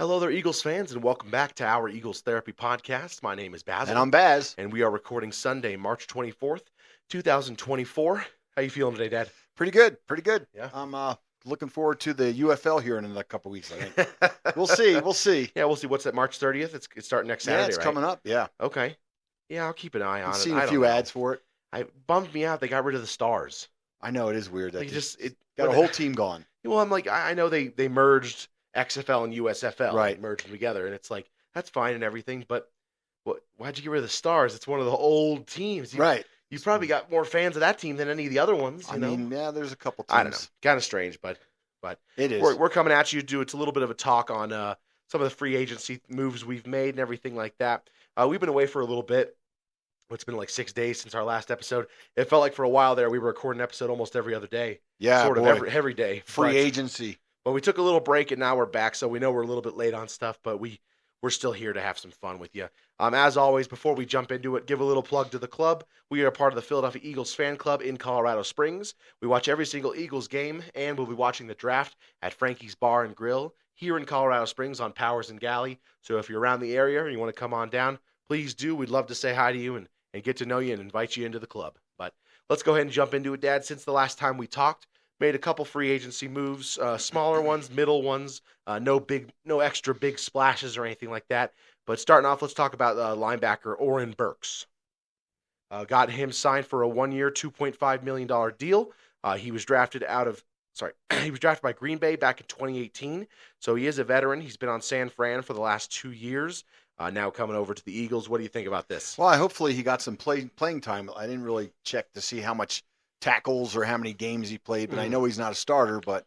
Hello there, Eagles fans, and welcome back to our Eagles Therapy Podcast. My name is Basil. And I'm Baz. And we are recording Sunday, March 24th, 2024. How you feeling today, Dad? Pretty good. Yeah. I'm looking forward to the UFL here in a couple weeks, I think. We'll see. Yeah, we'll see. What's that, March 30th? It's starting next Saturday, it's right? coming up, yeah. Okay. Yeah, I'll keep an eye on I've it. seen I a don't few know. ads for it. It bummed me out. They got rid of the stars. I know, it is weird. That got a whole team gone. Well, I'm like, I know they merged XFL and USFL. Right. They merged them together, and it's like, that's fine and everything, but why'd you get rid of the stars? It's one of the old teams. Right. You probably got more fans of that team than any of the other ones. I mean, yeah, there's a couple teams. I don't know. Kind of strange, but it is. We're coming at you to. It's a little bit of a talk on some of the free agency moves we've made and everything like that. We've been away for a little bit. It's been like 6 days since our last episode. It felt like for a while there we were recording an episode almost every other day. Yeah, sort of every day. Free agency. But we took a little break and now we're back, so we know we're a little bit late on stuff, but we're still here to have some fun with you. As always, before we jump into it, give a little plug to the club. We are part of the Philadelphia Eagles fan club in Colorado Springs. We watch every single Eagles game, and we'll be watching the draft at Frankie's Bar and Grill here in Colorado Springs on Powers and Galley. So if you're around the area and you want to come on down, please do. We'd love to say hi to you and get to know you and invite you into the club. But let's go ahead and jump into it, Dad. Since the last time we talked, made a couple free agency moves, smaller ones, middle ones, no extra big splashes or anything like that. But starting off, let's talk about linebacker Oren Burks. Got him signed for a 1-year, $2.5 million deal. He was drafted by Green Bay back in 2018. So he is a veteran. He's been on San Fran for the last 2 years. Now coming over to the Eagles. What do you think about this? Well, hopefully he got some playing time. I didn't really check to see how much tackles or how many games he played, but I know he's not a starter. But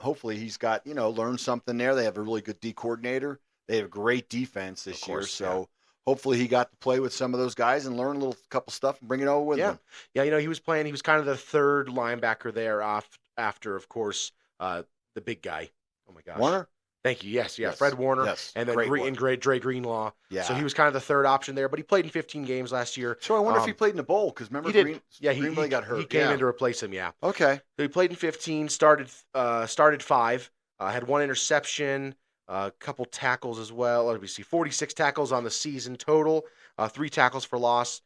hopefully he's got learned something there. They have a really good D coordinator. They have a great defense this year, so hopefully he got to play with some of those guys and learn a couple stuff and bring it over with him. Yeah, he was playing. He was kind of the third linebacker there after, of course, the big guy. Oh my gosh, Warner. Thank you. Yes, Fred Warner, and then Dre Greenlaw. Yeah. So he was kind of the third option there, but he played in 15 games last year. So I wonder if he played in the bowl, because remember Greenway got hurt. He came in to replace him. Yeah. Okay. So he played in 15, started 5, had 1 interception. A couple tackles as well. Let me see, 46 tackles on the season total, 3 tackles for loss,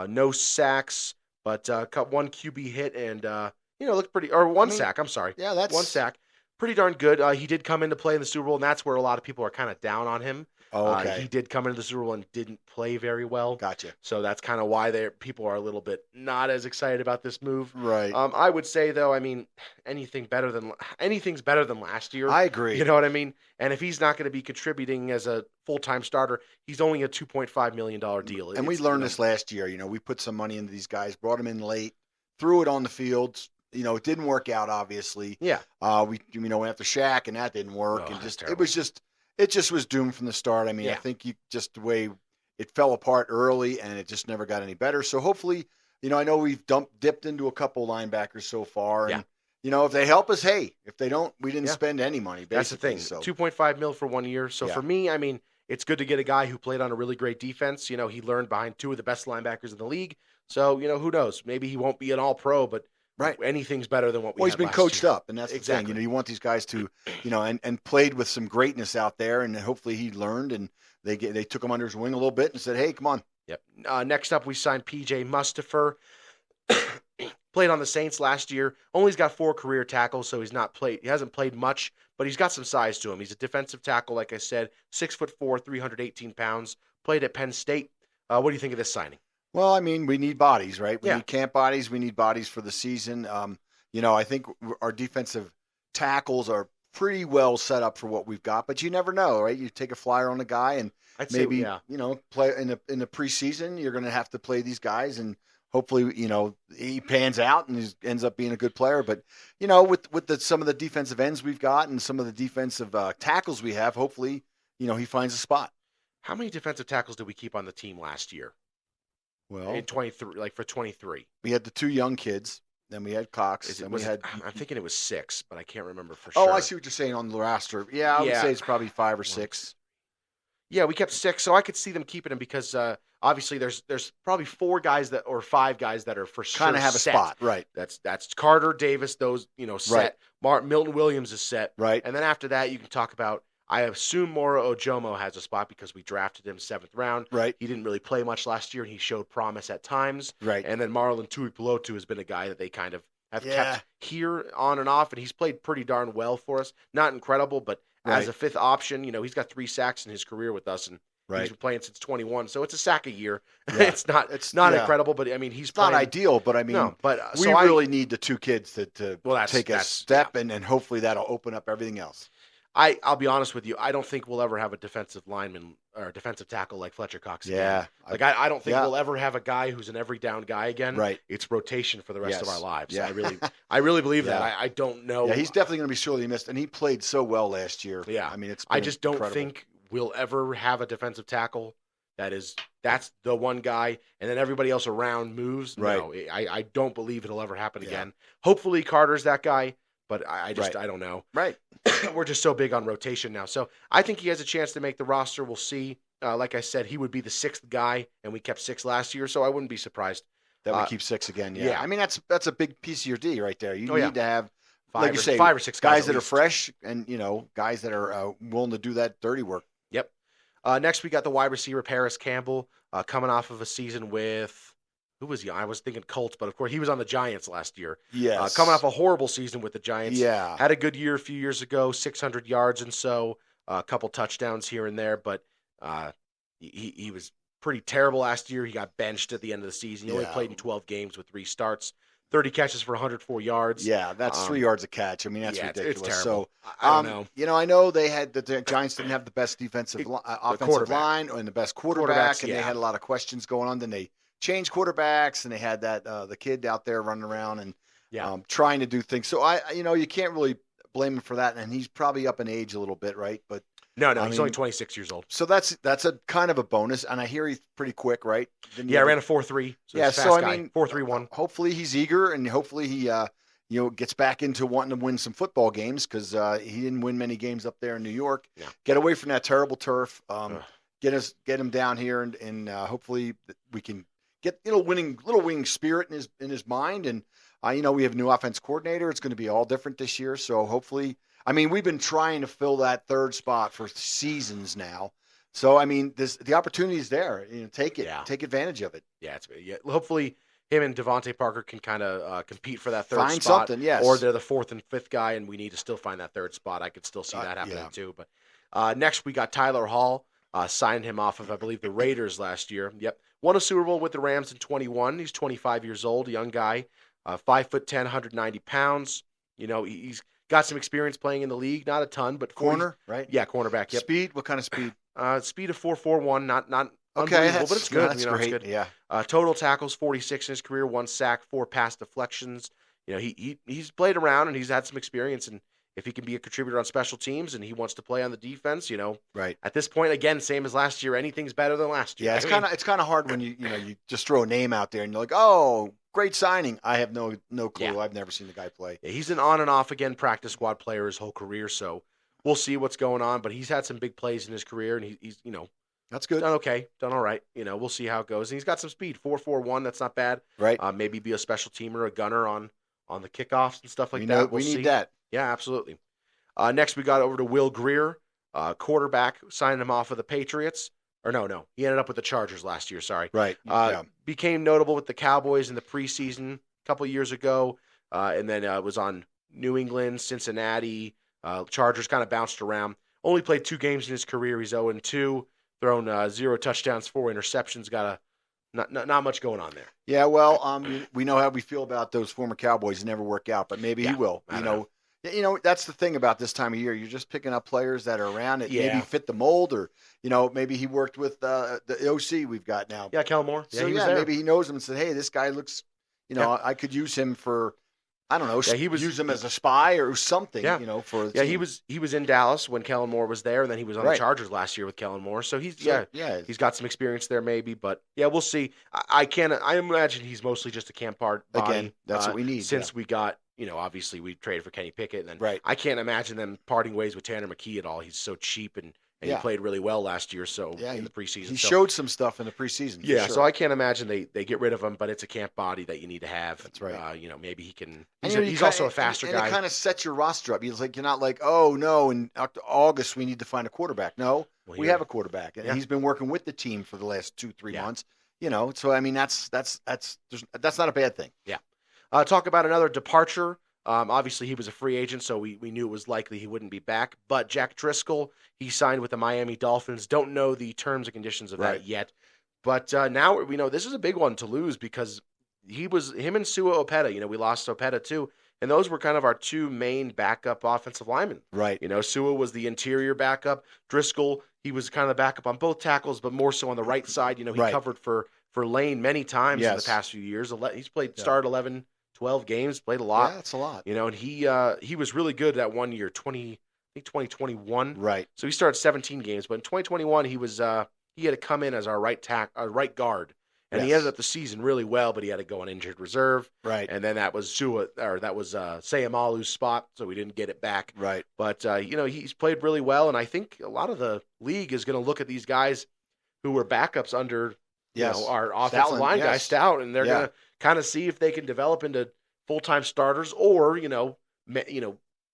no sacks, but 1 QB hit and looked pretty. Or one sack. I'm sorry. Yeah, that's 1 sack. Pretty darn good. He did come into play in the Super Bowl, and that's where a lot of people are kind of down on him. Oh, okay. He did come into the Super Bowl and didn't play very well. Gotcha. So that's kind of why people are a little bit not as excited about this move. Right. I would say though, I mean, anything's better than last year. I agree. You know what I mean? And if he's not going to be contributing as a full-time starter, he's only a $2.5 million deal. And we learned this last year. We put some money into these guys, brought them in late, threw it on the field. It didn't work out, obviously. Yeah. We went after Shaq, and that didn't work. Oh, And it just was doomed from the start. I mean, I think the way it fell apart early, and it just never got any better. So hopefully, I know we've dipped into a couple linebackers so far, and if they help us, hey. If they don't, we didn't spend any money. Basically. That's the thing. So. $2.5 million for 1 year. So for me, I mean, it's good to get a guy who played on a really great defense. He learned behind 2 of the best linebackers in the league. So who knows? Maybe he won't be an All-Pro, but. Right. Anything's better than what we had he's been last coached year. up, and that's exactly. the thing. You want these guys to, and played with some greatness out there, and hopefully he learned, and they took him under his wing a little bit and said, hey, come on. Yep. Next up, we signed P.J. Mustipher. Played on the Saints last year. Only's got 4 career tackles, so he hasn't played much, but he's got some size to him. He's a defensive tackle, like I said, 6'4", 318 pounds. Played at Penn State. What do you think of this signing? Well, I mean, we need bodies, right? We need camp bodies. We need bodies for the season. I think our defensive tackles are pretty well set up for what we've got, but you never know, right? You take a flyer on a guy, and play in the preseason. You're going to have to play these guys, and hopefully, he pans out and ends up being a good player. But with some of the defensive ends we've got and some of the defensive tackles we have, hopefully, he finds a spot. How many defensive tackles did we keep on the team last year? Well, in 23, for 23, we had the 2 young kids. Then we had Cox. I'm thinking it was 6, but I can't remember for sure. Oh, I see what you're saying on the roster. Yeah, I would say it's probably 5 or 6. Yeah, we kept 6, so I could see them keeping him because obviously there's probably 4 guys or 5 guys that are for sure kind of have set. A spot, right? That's Carter, Davis, those set. Right. Milton Williams is set, right? And then after that, you can talk about. I assume Mora Ojomo has a spot because we drafted him 7th round. Right. He didn't really play much last year, and he showed promise at times. Right. And then Marlon Tuipulotu has been a guy that they kind of have Yeah. kept here on and off, and he's played pretty darn well for us. Not incredible, but as a 5th option, he's got 3 sacks in his career with us, and he's been playing since 21, so it's a sack a year. Yeah. it's not incredible, but I mean he's not ideal. But I mean, no, but we really need the 2 kids to take a step, yeah. and hopefully that'll open up everything else. I'll be honest with you. I don't think we'll ever have a defensive lineman or a defensive tackle like Fletcher Cox again. Yeah. I don't think we'll ever have a guy who's an every down guy again. Right. It's rotation for the rest of our lives. Yeah. I really believe that. I don't know. Yeah, he's definitely going to be sorely missed, and he played so well last year. Yeah. I mean, I just don't incredible. think we'll ever have a defensive tackle that's the one guy, and then everybody else around moves. Right. No, I don't believe it'll ever happen Yeah. again. Hopefully Carter's that guy, but I don't know. Right. We're just so big on rotation now. So I think he has a chance to make the roster. We'll see. Like I said, he would be the 6th guy, and we kept 6 last year, so I wouldn't be surprised. That we keep 6 again. Yeah. Yeah. I mean, that's a big piece of your D right there. You need to have, 5 or 6 guys that at are least. fresh and, guys that are willing to do that dirty work. Yep. Next, we got the wide receiver, Paris Campbell, coming off of a season with – who was he? I was thinking Colts, but of course he was on the Giants last year. Yes. Coming off a horrible season with the Giants. Yeah. Had a good year a few years ago, 600 yards and so, a couple touchdowns here and there, but he was pretty terrible last year. He got benched at the end of the season. He only played in 12 games with 3 starts, 30 catches for 104 yards. Yeah, that's 3 yards a catch. I mean, that's ridiculous. It's terrible. So I don't know. I know the Giants didn't have the best offensive line and the best quarterback, and they had a lot of questions going on. Then they changed quarterbacks, and they had that the kid out there running around and trying to do things. So you can't really blame him for that, and he's probably up in age a little bit, right? But no, he's only 26 years old. So that's a kind of a bonus, and I hear he's pretty quick, right? I ran a 4.3. So yeah, he's a fast guy. 4.31. Hopefully he's eager, and hopefully he gets back into wanting to win some football games because he didn't win many games up there in New York. Yeah. Get away from that terrible turf. Get him down here, and hopefully we can get winning spirit in his mind. And we have a new offense coordinator. It's going to be all different this year, so hopefully. I mean, we've been trying to fill that 3rd spot for seasons now. So, I mean, the opportunity is there. Take it. Yeah. Take advantage of it. Yeah, hopefully him and Devontae Parker can kind of compete for that 3rd spot. Find something, yes. Or they're the 4th and 5th guy, and we need to still find that 3rd spot. I could still see that happening too. But next, we got Tyler Hall. Signed him off of, I believe, the Raiders last year. Yep. Won a Super Bowl with the Rams in 21. He's 25 years old, a young guy. 5'10", 190 pounds. He's got some experience playing in the league, not a ton, but corner, right? Yeah, cornerback. Yep. Speed? What kind of speed? Speed of 4.41, not okay, unbelievable, but it's good. That's great. It's good. Yeah. Total tackles 46 in his career, 1 sack, 4 pass deflections. He's played around and he's had some experience, and if he can be a contributor on special teams and he wants to play on the defense, right. At this point, again, same as last year, anything's better than last year. Yeah, it's kind of hard when you just throw a name out there and you're like, oh, great signing. I have no clue. Yeah. I've never seen the guy play. Yeah, he's an on and off again practice squad player his whole career, so we'll see what's going on. But he's had some big plays in his career, and he's that's good. Done okay, done all right. We'll see how it goes. And he's got some speed, 4.41. That's not bad. Right. Maybe be a special teamer, a gunner on the kickoffs and stuff like that. We need that. Yeah, absolutely. Next, we got over to Will Greer, quarterback, signed him off of the Patriots. Or no. He ended up with the Chargers last year, sorry. Right. Became notable with the Cowboys in the preseason a couple years ago, and then was on New England, Cincinnati. Chargers kind of bounced around. Only played 2 games in his career. He's 0-2, thrown 0 touchdowns, 4 interceptions. Got not much going on there. Yeah, well, we know how we feel about those former Cowboys. Never work out, but maybe he will. That's the thing about this time of year. You're just picking up players that are around that maybe fit the mold, or maybe he worked with the OC we've got now. Yeah, Kellen Moore. So maybe he knows him and said, "Hey, this guy looks, I could use him for, I don't know, use him as a spy or something." Yeah. For the team. He was in Dallas when Kellen Moore was there, and then he was on the Chargers last year with Kellen Moore. So he's got some experience there, maybe. But yeah, we'll see. I imagine he's mostly just a camp part body. Again, that's what we need since we got. Obviously we traded for Kenny Pickett, and then I can't imagine them parting ways with Tanner McKee at all. He's so cheap and and he played really well last year. So in the preseason, he showed some stuff in the preseason. Yeah, sure. so I can't imagine they get rid of him, but it's a camp body that you need to have. That's right. Maybe he can. He's also a faster guy. And it kind of sets your roster up. You're not like, oh no, in August we need to find a quarterback. No, we have a quarterback, and he's been working with the team for the last 2-3 months. So I mean that's not a bad thing. Yeah. Talk about another departure. Obviously, he was a free agent, so we knew it was likely he wouldn't be back. But Jack Driscoll, he signed with the Miami Dolphins. Don't know the terms and conditions of that yet. But now we know this is a big one to lose because him and Sua Opeta. We lost Opeta too, and those were kind of our two main backup offensive linemen. Right. Sua was the interior backup. Driscoll, he was kind of the backup on both tackles, but more so on the right side. He covered for Lane many times in the past few years. He's started 11, 12 games, played a lot. Yeah, that's a lot. And he was really good that one year, 2021. Right. So he started 17 games, but in 2021 he was he had to come in as our right guard. And he ended up the season really well, but he had to go on injured reserve. Right. And then that was Sayamalu's spot, so we didn't get it back. Right. But he's played really well, and I think a lot of the league is going to look at these guys who were backups under our offensive line guy Stout, and they're going to kind of see if they can develop into full-time starters or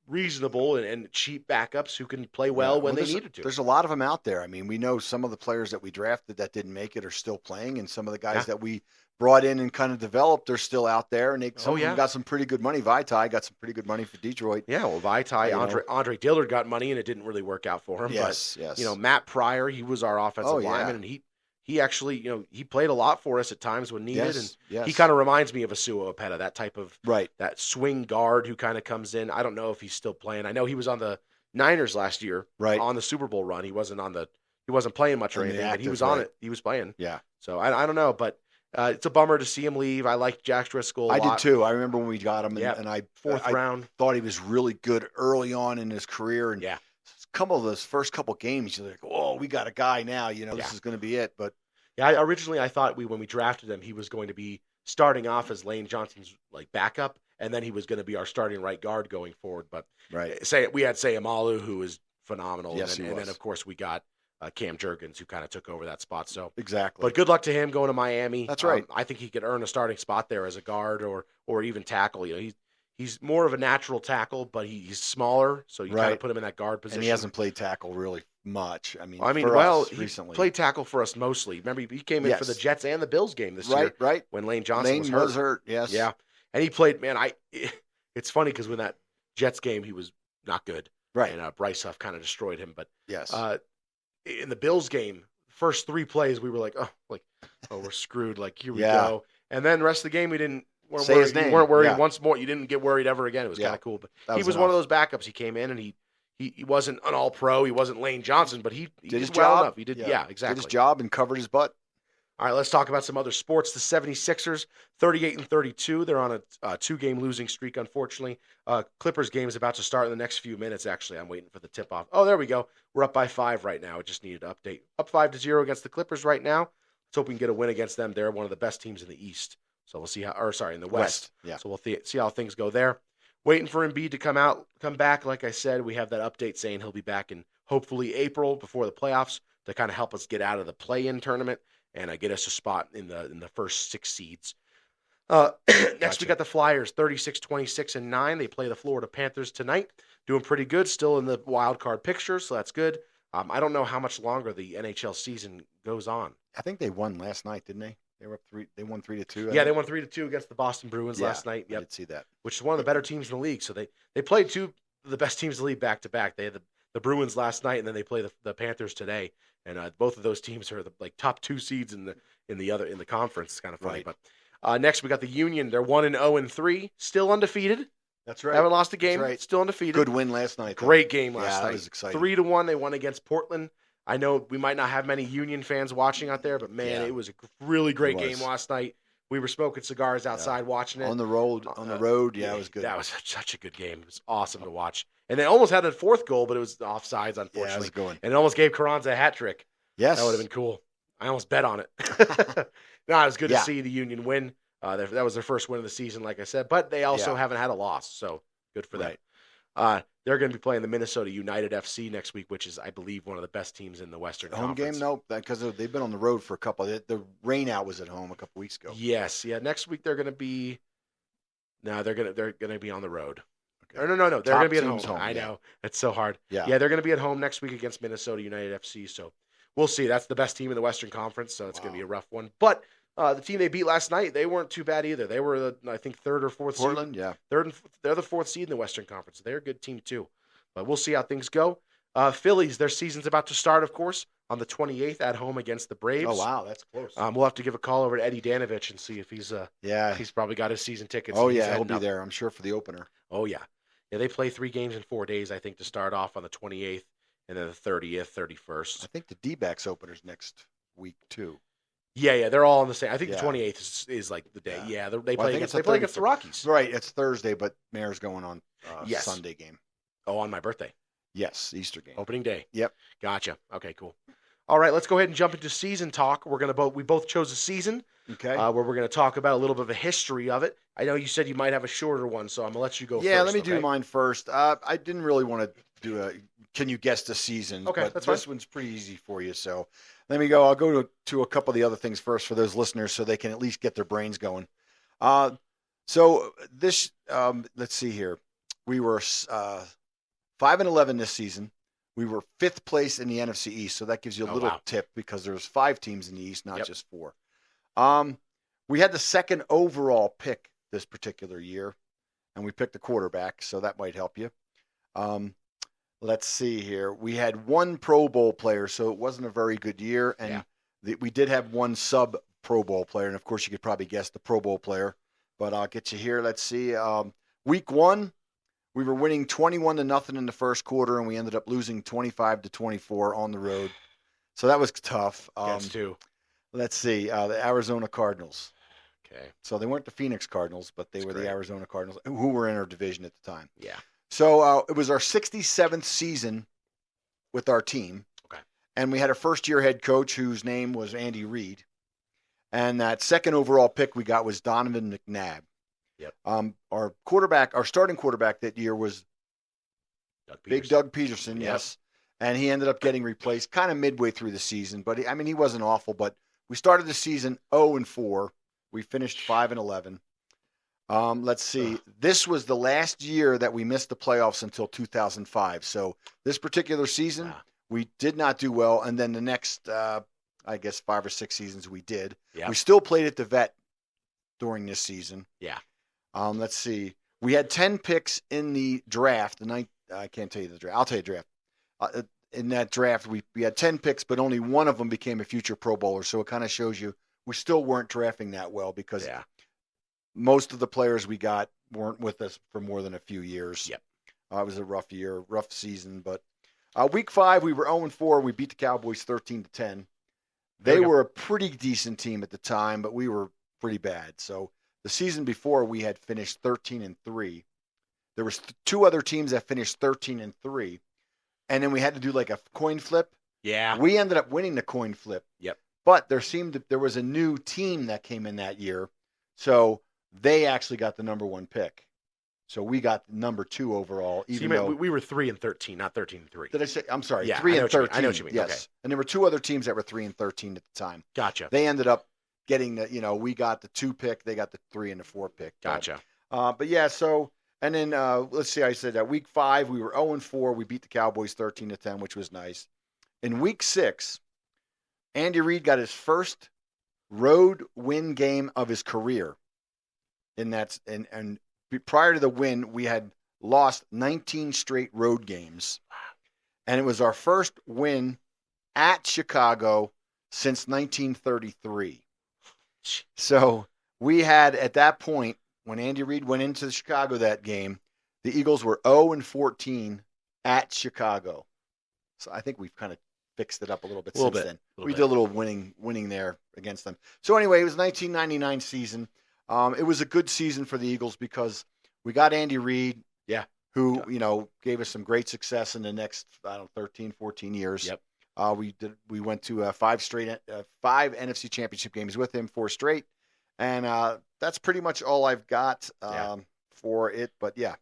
reasonable and cheap backups who can play well when they needed to. There's a lot of them out there. I mean, we know some of the players that we drafted that didn't make it are still playing, and some of the guys that we brought in and kind of developed, they're still out there, and some of them got some pretty good money. Vitae got some pretty good money for Detroit. Yeah, well, Vitae, Andre Dillard got money, and it didn't really work out for him. Yes. Matt Pryor, he was our offensive lineman, and he actually, he played a lot for us at times when needed, and he kind of reminds me of a Sua Opeta, that type of that swing guard who kind of comes in. I don't know if he's still playing. I know he was on the Niners last year, on the Super Bowl run. He wasn't playing much or anything, but he was on it. He was playing. Yeah. So I don't know, but it's a bummer to see him leave. I liked Jack Driscoll a lot. I did too. I remember when we got him, and I fourth round. Thought he was really good early on in his career, and couple of those first couple games, you're like, oh, we got a guy now. This is going to be it, but. Yeah, originally I thought when we drafted him, he was going to be starting off as Lane Johnson's backup, and then he was going to be our starting right guard going forward. But we had Sayamalu, who was phenomenal, and then of course we got Cam Jurgens, who kind of took over that spot. So exactly. But good luck to him going to Miami. That's right. I think he could earn a starting spot there as a guard or even tackle. He's more of a natural tackle, but he's smaller, so you kind of put him in that guard position. And he hasn't played tackle really much. He recently played tackle for us mostly. Remember, he came in for the Jets and the Bills game this year. Right. When Lane Johnson was hurt. Yes. Yeah. And he played, it's funny because when that Jets game, he was not good. Right. And Bryce Huff kind of destroyed him. But yes. In the Bills game, first 3 plays, we were like, we're screwed. Here we go. And then the rest of the game, we weren't worried once more. You didn't get worried ever again. It was kind of cool. But he was one of those backups. He came in and he wasn't an all-pro. He wasn't Lane Johnson, but he did his well job. Enough. He did, exactly. Did his job and covered his butt. All right, let's talk about some other sports. The 76ers, 38-32. They're on a 2-game losing streak, unfortunately. Clippers game is about to start in the next few minutes, actually. I'm waiting for the tip-off. Oh, there we go. We're up by 5 right now. It just needed to update. Up 5-0 against the Clippers right now. Let's hope we can get a win against them. They're one of the best teams in the East. So we'll see in the West. Yeah. So we'll see how things go there. Waiting for Embiid to come back. Like I said, we have that update saying he'll be back in hopefully April before the playoffs to kind of help us get out of the play-in tournament and get us a spot in the first 6 seeds. Next, we got the Flyers, 36-26-9. They play the Florida Panthers tonight. Doing pretty good, still in the wild card picture, so that's good. I don't know how much longer the NHL season goes on. I think they won last night, didn't they? They were up 3. They won 3-2. Yeah, they won 3-2 against the Boston Bruins last night. Yep. I did see that. Which is one of the better teams in the league. So they played 2 of the best teams in the league back to back. They had the Bruins last night, and then they play the Panthers today. And both of those teams are the top 2 seeds in the conference. It's kind of funny. Right. But next we got the Union. They're 1-0-3, still undefeated. That's right. Haven't lost a game. Right. Still undefeated. Good win last night. Great game last night. That was exciting. 3-1. They won against Portland. I know we might not have many Union fans watching out there, but man, it was a really great game last night. We were smoking cigars outside watching it. On the road, it was good. That was such a good game. It was awesome to watch. And they almost had a 4th goal, but it was offsides, unfortunately. Yeah, it was going. And it almost gave Carranza a hat trick. Yes. That would have been cool. I almost bet on it. No, it was good to see the Union win. That was their first win of the season, like I said. But they also haven't had a loss, so good for them. They're going to be playing the Minnesota United FC next week, which is, I believe, one of the best teams in the Western Home Conference. game? Nope, because they've been on the road for a couple. The rain out was at home a couple weeks ago. Yes, yeah. Next week they're going to be. No, they're gonna be on the road. Okay. Or no. They're Top going to be at team's home. I yeah. know it's so hard. Yeah, they're going to be at home next week against Minnesota United FC. So we'll see. That's the best team in the Western Conference, so it's going to be a rough one. But the team they beat last night, they weren't too bad either. They were, I think, third or fourth Portland, seed. yeah. They're the fourth seed in the Western Conference. They're a good team too. But we'll see how things go. Phillies, their season's about to start, of course, on the 28th at home against the Braves. Oh, wow, that's close. We'll have to give a call over to Eddie Danovich and see if he's he's probably got his season tickets. Oh, yeah, he'll be there, I'm sure, for the opener. Oh, yeah. Yeah, they play 3 games in 4 days, I think, to start off on the 28th and then the 30th, 31st. I think the D-backs opener's next week, too. Yeah, they're all on the same. I think the 28th is like the day. Yeah, they play against the Rockies. Right, it's Thursday, but Mayor's going on yes. Sunday game. Oh, on my birthday. Yes, Easter game. Opening day. Yep. Gotcha. Okay, cool. All right, let's go ahead and jump into season talk. We both chose a season. Okay. Where we're going to talk about a little bit of a history of it. I know you said you might have a shorter one, so I'm going to let you go first. Yeah, let me do mine first. I didn't really want to do can you guess the season? Okay, but that's this fine. one's pretty easy for you. So let me go. I'll go to a couple of the other things first for those listeners so they can at least get their brains going. So this, let's see here. We were 5-11 this season. We were 5th place in the NFC East, so that gives you a little tip because there was 5 teams in the East, not just 4. We had the 2nd overall pick this particular year, and we picked a quarterback, so that might help you. Let's see here. We had 1 Pro Bowl player, so it wasn't a very good year, and we did have 1 sub-Pro Bowl player, and of course you could probably guess the Pro Bowl player, but I'll get you here. Let's see. Week 1. We were winning 21-0 in the first quarter, and we ended up losing 25-24 on the road. So that was tough. Against 2. Let's see. The Arizona Cardinals. Okay. So they weren't the Phoenix Cardinals, but they were the Arizona Cardinals, who were in our division at the time. Yeah. So it was our 67th season with our team. Okay. And we had a first-year head coach whose name was Andy Reid. And that 2nd overall pick we got was Donovan McNabb. Yep. Our starting quarterback that year was Doug Peterson, yep. Yes. And he ended up getting replaced kind of midway through the season. But, he wasn't awful. But we started the season 0-4. We finished 5-11. Let's see. This was the last year that we missed the playoffs until 2005. So this particular season, we did not do well. And then the next, 5 or 6 seasons we did. Yep. We still played at the Vet during this season. Yeah. Let's see. We had 10 picks in the draft. I can't tell you the draft. I'll tell you the draft. In that draft, we had 10 picks, but only 1 of them became a future Pro Bowler. So it kind of shows you we still weren't drafting that well because most of the players we got weren't with us for more than a few years. Yep. It was a rough year, rough season. But week 5, we were 0-4. We beat the Cowboys 13-10. They were a pretty decent team at the time, but we were pretty bad. So the season before, we had finished 13-3. There was 2 other teams that finished 13-3, and then we had to do like a coin flip. Yeah. We ended up winning the coin flip. Yep. But there was a new team that came in that year, so they actually got the number 1 pick. So we got number 2 overall. Even though we were 3-13, not 13-3. Did I say? I'm sorry. Yeah, 3-13. I know what you mean. Yes. Okay. And there were 2 other teams that were 3-13 at the time. Gotcha. They ended up getting the. We got the 2 pick. They got the 3 and the 4 pick. Gotcha. But yeah. So and then let's see. I said that week 5 we were 0-4. We beat the Cowboys 13-10, which was nice. In week 6, Andy Reid got his first road win game of his career. And prior to the win, we had lost 19 straight road games. And it was our first win at Chicago since 1933. So we had, at that point, when Andy Reid went into Chicago that game, the Eagles were 0-14 at Chicago. So I think we've kind of fixed it up a little bit since then. We did a little winning there against them. So anyway, it was 1999 season. It was a good season for the Eagles because we got Andy Reid, who gave us some great success in the next 13, 14 years. Yep. We went to 5 NFC Championship games with him, 4 straight, and that's pretty much all I've got for it. But yeah.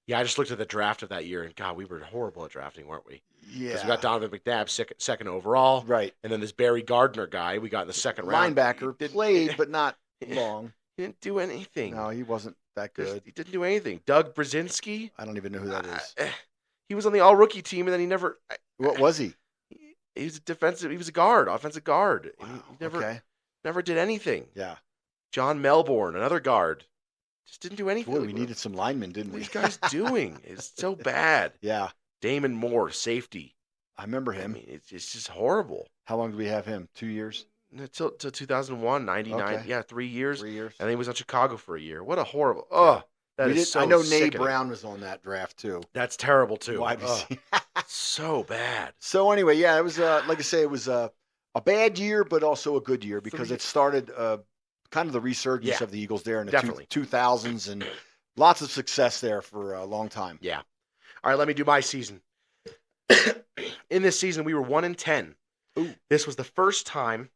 Yeah, I just looked at the draft of that year, and God, we were horrible at drafting, weren't we? Yeah. Because we got Donovan McNabb second overall. Right. And then this Barry Gardner guy we got in the second round. Linebacker, played, but not long. He didn't do anything. No, he wasn't that good. He didn't do anything. Doug Brzezinski. I don't even know who that is. He was on the all-rookie team, and then he never... What was he? He was a defensive... He was a guard, offensive guard. Wow. He never did anything. Yeah. John Melbourne, another guard. Just didn't do anything. Boy, we needed some linemen, didn't What we? are these guys doing? It's so bad. Yeah. Damon Moore, safety. I remember him. I mean, it's just horrible. How long did we have him? 2 years? Until 2001, 99. Okay. Yeah, 3 years. 3 years. And then he was in Chicago for a year. What a horrible. Oh, that is so I know sickening. Nate Brown was on that draft, too. That's terrible, too. YBC. So bad. So anyway, yeah, it was like I say, it was a bad year, but also a good year because it started kind of the resurgence of the Eagles there in the 2000s, and lots of success there for a long time. Yeah. All right, let me do my season. In this season, we were 1-10. Ooh. This was the first time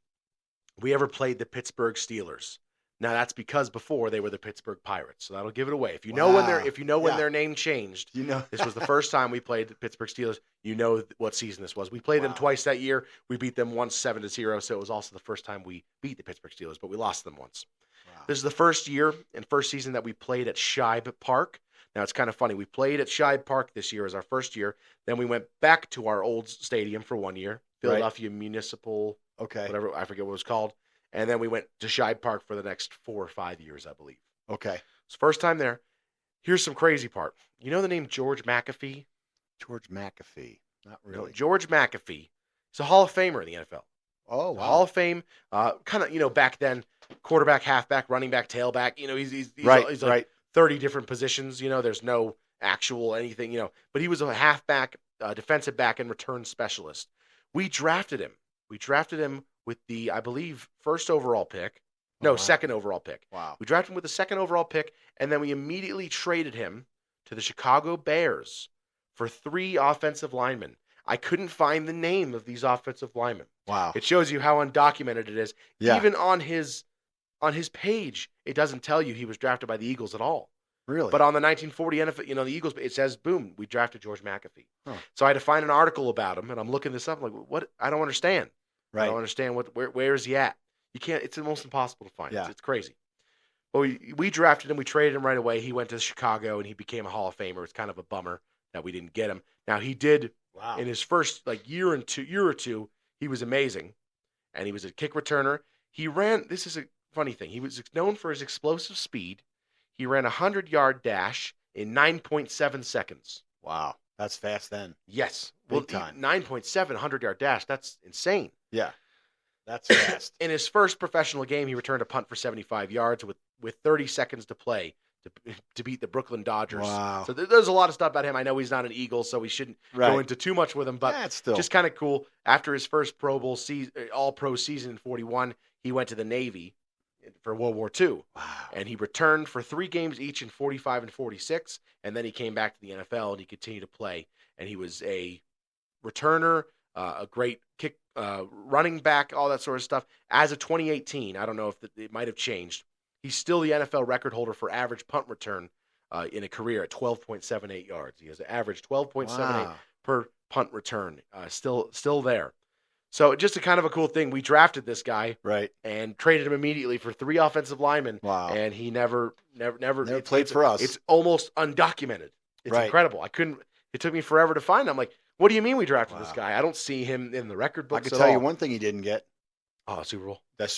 we ever played the Pittsburgh Steelers. Now that's because before they were the Pittsburgh Pirates, so that'll give it away. If you know when their name changed, this was the first time we played the Pittsburgh Steelers. You know what season this was. We played them twice that year. We beat them once 7-0, so it was also the first time we beat the Pittsburgh Steelers, but we lost them once. Wow. This is the first year and first season that we played at Shibe Park. Now it's kind of funny. We played at Shibe Park this year as our first year. Then we went back to our old stadium for 1 year, Philadelphia Municipal, whatever, I forget what it was called. And then we went to Shibe Park for the next 4 or 5 years, I believe. Okay. It's first time there. Here's some crazy part. You know the name George McAfee? George McAfee. Not really. No, George McAfee. He's a Hall of Famer in the NFL. Oh, wow. Hall of Fame. Kind of, back then, quarterback, halfback, running back, tailback. He's like 30 different positions. There's no actual anything, But he was a halfback, defensive back, and return specialist. We drafted him. With the, I believe, first overall pick. No, second overall pick. Wow. We drafted him with the second overall pick, and then we immediately traded him to the Chicago Bears for 3 offensive linemen. I couldn't find the name of these offensive linemen. Wow. It shows you how undocumented it is. Yeah. Even on his page, it doesn't tell you he was drafted by the Eagles at all. Really? But on the 1940 NFL, the Eagles, it says, boom, we drafted George McAfee. Huh. So I had to find an article about him, and I'm looking this up. I'm like, what? I don't understand. Right. I don't understand where is he at? You can't. It's almost impossible to find. Yeah. It's crazy. But we drafted him. We traded him right away. He went to Chicago and he became a Hall of Famer. It's kind of a bummer that we didn't get him. Now he did in his first year or two. He was amazing, and he was a kick returner. He ran. This is a funny thing. He was known for his explosive speed. He ran a 100-yard dash in 9.7 seconds. Wow, that's fast then. Yes, Big time. 9.7 100-yard dash. That's insane. Yeah, that's fast. In his first professional game, he returned a punt for 75 yards with 30 seconds to play to beat the Brooklyn Dodgers. Wow. So there's a lot of stuff about him. I know he's not an Eagle, so we shouldn't go into too much with him, but just kind of cool. After his first Pro Bowl season, All-Pro season in 41, he went to the Navy for World War II. Wow. And he returned for 3 games each in 45 and 46, and then he came back to the NFL and he continued to play. And he was a returner, a great kick, running back, all that sort of stuff. As of 2018, I don't know if it might have changed. He's still the NFL record holder for average punt return in a career at 12.78 yards. He has an average 12.78 per punt return. Still there. So just a kind of a cool thing. We drafted this guy, and traded him immediately for 3 offensive linemen. Wow. And he never played for us. It's almost undocumented. It's incredible. It took me forever to find him. I'm like, what do you mean we drafted this guy? I don't see him in the record books. I can tell you one thing he didn't get. Oh, Super Bowl. That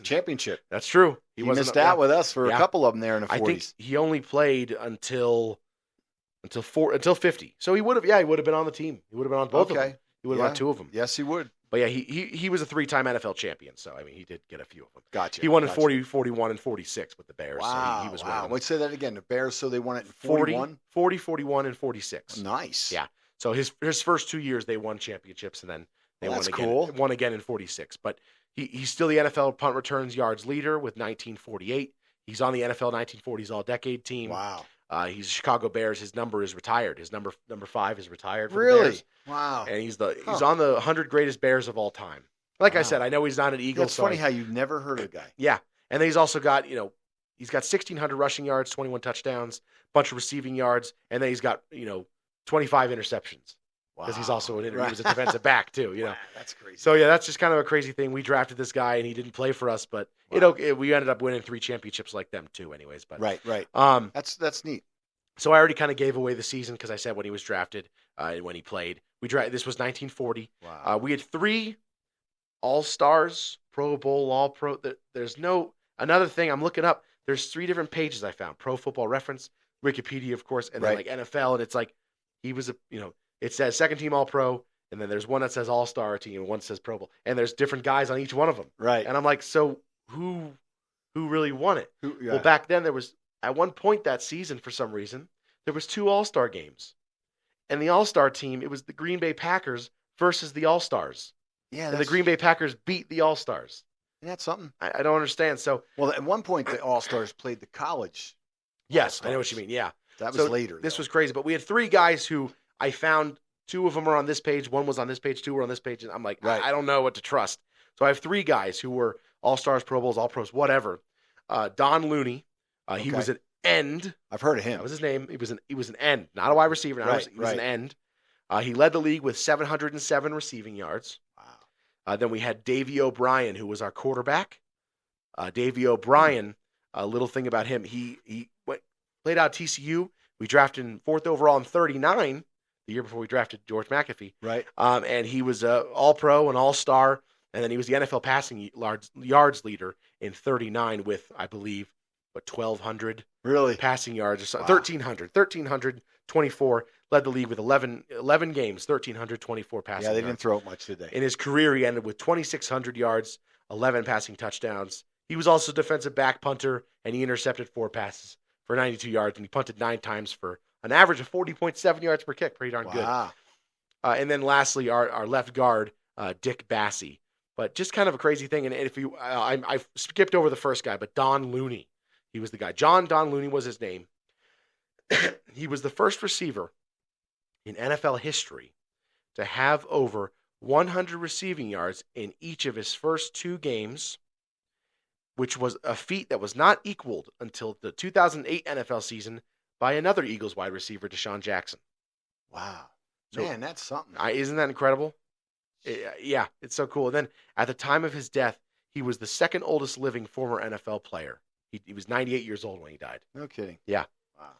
championship. That's true. He missed out with us for a couple of them there in the 40s. I think he only played until 50. So he would have been on the team. He would have been on both of them. He would have had 2 of them. Yes, he would. But yeah, he was a 3-time NFL champion. So I mean, he did get a few of them. Gotcha. He won in 40, 41, and 46 with the Bears. Wow. So he was wow. Let's say that again. The Bears, so they won it in 41? 40, 41, and 46. Nice. Yeah. So his first 2 years they won championships, and then they won again in 46. But he's still the NFL punt returns yards leader with 1948. He's on the NFL 1940s All-Decade team. Wow. He's Chicago Bears. His number is retired. His number 5 is retired for really? the Bears. Wow. And he's on the 100 greatest Bears of all time. Like I said, I know he's not an Eagle. It's funny how you've never heard of the guy. Yeah. And then he's also got, he's got 1,600 rushing yards, 21 touchdowns, bunch of receiving yards, and then he's got 25 interceptions. Because he's also he was a defensive back too. Wow, that's crazy. So yeah, that's just kind of a crazy thing. We drafted this guy and he didn't play for us, but we ended up winning 3 championships like them too. Anyways, but right. That's neat. So I already kind of gave away the season because I said when he was drafted and when he played. This was 1940. Wow. We had 3 All-Stars, Pro Bowl, All-Pro. There's another thing I'm looking up. There's 3 different pages I found: Pro Football Reference, Wikipedia, of course, and then like NFL. And it's like he was it says second team All-Pro, and then there's one that says All-Star team, and one that says Pro Bowl, and there's different guys on each one of them. Right. And I'm like, so who really won it? Yeah. Well, back then there was at one point that season for some reason there was 2 All-Star games, and the All-Star team it was the Green Bay Packers versus the All-Stars. Yeah. And the Green Bay Packers beat the All-Stars. Isn't that something? I don't understand. So at one point the All-Stars played the college. Yes, All-Stars. I know what you mean. Yeah, that was later. This was crazy, but we had 3 guys who I found. 2 of them are on this page. 1 was on this page. 2 were on this page. And I'm like, I don't know what to trust. So I have 3 guys who were All-Stars, Pro Bowls, All-Pros, whatever. Don Looney. He was an end. I've heard of him. That was his name. He was an end, not a wide receiver. He was an end. He led the league with 707 receiving yards. Wow. Then we had Davey O'Brien, who was our quarterback. Davey O'Brien, a little thing about him, he played out TCU. We drafted him 4th overall in 39. The year before we drafted George McAfee. Right. And he was an All-Pro, an All-Star, and then he was the NFL passing yards leader in 39 with, I believe, 1,200 passing yards or something. Wow. 1,324, led the league with 11 games, 1,324 passing yards. Yeah, they didn't throw it much, did they? In his career, he ended with 2,600 yards, 11 passing touchdowns. He was also defensive back punter, and he intercepted 4 passes for 92 yards, and he punted 9 times for an average of 40.7 yards per kick. Pretty darn good. And then lastly, our left guard, Dick Bassey. But just kind of a crazy thing. And if you, I skipped over the first guy, but Don Looney, he was the guy. Don Looney was his name. He was the first receiver in NFL history to have over 100 receiving yards in each of his first 2 games, which was a feat that was not equaled until the 2008 NFL season by another Eagles wide receiver, Deshaun Jackson. Wow. Man, that's something. Isn't that incredible? Yeah, it's so cool. And then at the time of his death, he was the 2nd oldest living former NFL player. He was 98 years old when he died. No kidding. Yeah. Wow.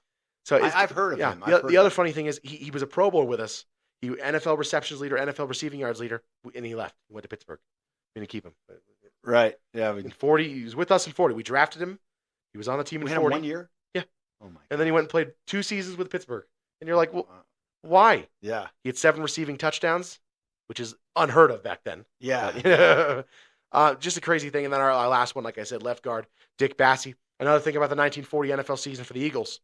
So I've heard of him. The other funny thing is he was a Pro Bowl with us. He NFL receptions leader, NFL receiving yards leader, and he left. He went to Pittsburgh. We didn't keep him. Right. Yeah. In 40, he was with us in 40. We drafted him. He was on the team in 40. We had him 1 year? Yeah. Oh, my God. And then he went and played 2 seasons with Pittsburgh. And you're like, well, why? Yeah. He had 7 receiving touchdowns, which is unheard of back then. Yeah. Just a crazy thing. And then our last one, like I said, left guard, Dick Bassey. Another thing about the 1940 NFL season for the Eagles.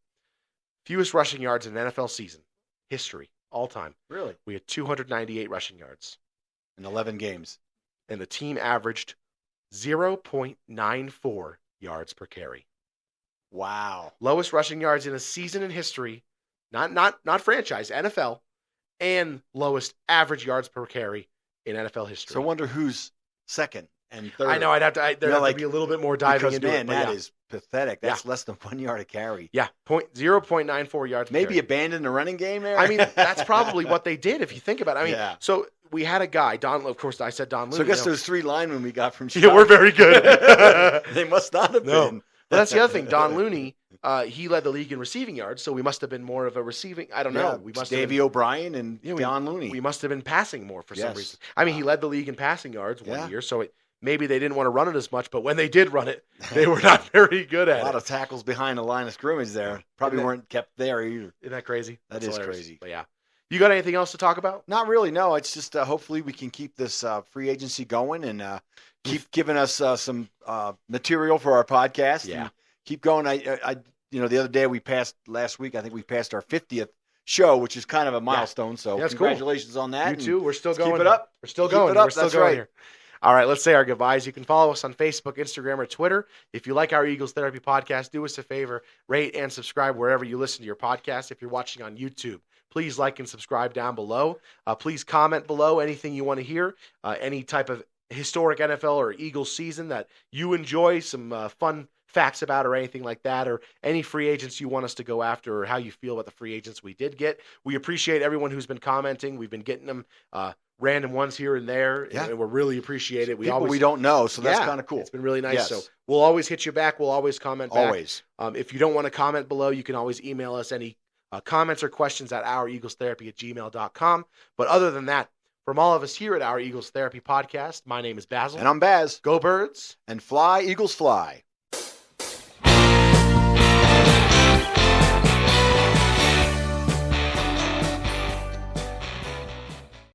Fewest rushing yards in an NFL season. History. All time. Really? We had 298 rushing yards. In 11 games. And the team averaged 0.94 yards per carry. Wow. Lowest rushing yards in a season in history. Not franchise, NFL. And lowest average yards per carry in NFL history. So I wonder who's second and third. I know. There'd have to be a little bit more diving into it. That is pathetic. That's less than 1 yard a carry. Yeah, 0.94 yards. Maybe abandon the running game there. I mean, that's probably what they did if you think about it. I mean, so we had a guy, Don. Of course, I said Don Looney. So I guess those 3 linemen we got from Chicago. Yeah, we're very good. They must not have been. Well, that's the other thing. Don Looney, he led the league in receiving yards, so we must have been more of a receiving. I don't know. We must Davey O'Brien and Don Looney. We must have been passing more for some reason. I mean, he led the league in passing yards one year, so maybe they didn't want to run it as much, but when they did run it, they were not very good at it. A lot of tackles behind the line of scrimmage there. Probably weren't kept there either. Isn't that crazy? That is crazy. But yeah. You got anything else to talk about? Not really, no. It's just hopefully we can keep this free agency going and keep giving us some material for our podcast. Yeah. And keep going. I the other day last week, I think we passed our 50th show, which is kind of a milestone. So congratulations on that. You too. We're still going. Keep it up. We're still going. We're still going here. All right, let's say our goodbyes. You can follow us on Facebook, Instagram, or Twitter. If you like our Eagles Therapy podcast, do us a favor, rate and subscribe wherever you listen to your podcast. If you're watching on YouTube, please like and subscribe down below. Please comment below anything you want to hear, any type of historic NFL or Eagles season that you enjoy, some fun facts about or anything like that, or any free agents you want us to go after, or how you feel about the free agents we did get. We appreciate everyone who's been commenting. We've been getting them random ones here and there, and we really appreciate it. People we don't know, so that's kind of cool. It's been really nice. Yes. So we'll always hit you back. We'll always comment back. Always. If you don't want to comment below, you can always email us any comments or questions at oureaglestherapy@gmail.com. But other than that, from all of us here at Our Eagles Therapy Podcast, my name is Basil. And I'm Baz. Go Birds. And fly, Eagles fly.